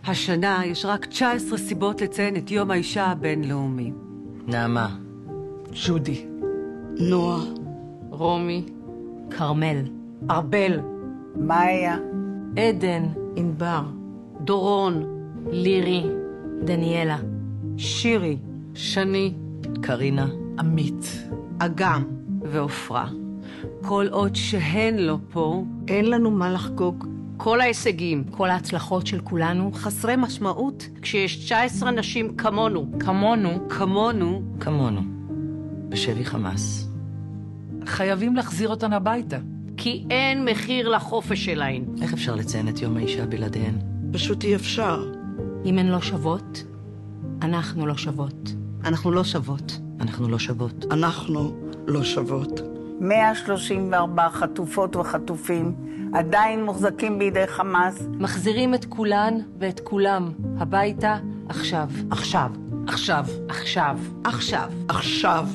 השנה יש רק 19 סיבות לציין את יום האישה הבינלאומי. נעמה. ג'ודי. נועה. רומי. קרמל. ארבל. מאיה. עדן. ענבר. דורון. לירי. דניאלה. שירי. שני. קרינה. עמית. אגם. ועופרה. כל עוד שהן לא פה, אין לנו מה לחגוג. כל ההישגים, כל ההצלחות של כולנו חסרי משמעות. כשיש 19 נשים כמונו. כמונו. בשבי חמאס. חייבים להחזיר אותן הביתה. כי אין מחיר לחופש שלהן. איך אפשר לציין את יום האישה בלעדיהן? פשוט אי אפשר. אם הן לא שוות, אנחנו לא שוות. אנחנו לא שוות. אנחנו לא שוות. אנחנו לא שוות. 134 חטופות וחטופים עדיין מוחזקים בידי חמאס. מחזירים את כולן ואת כולם הביתה עכשיו. עכשיו. עכשיו. עכשיו. עכשיו.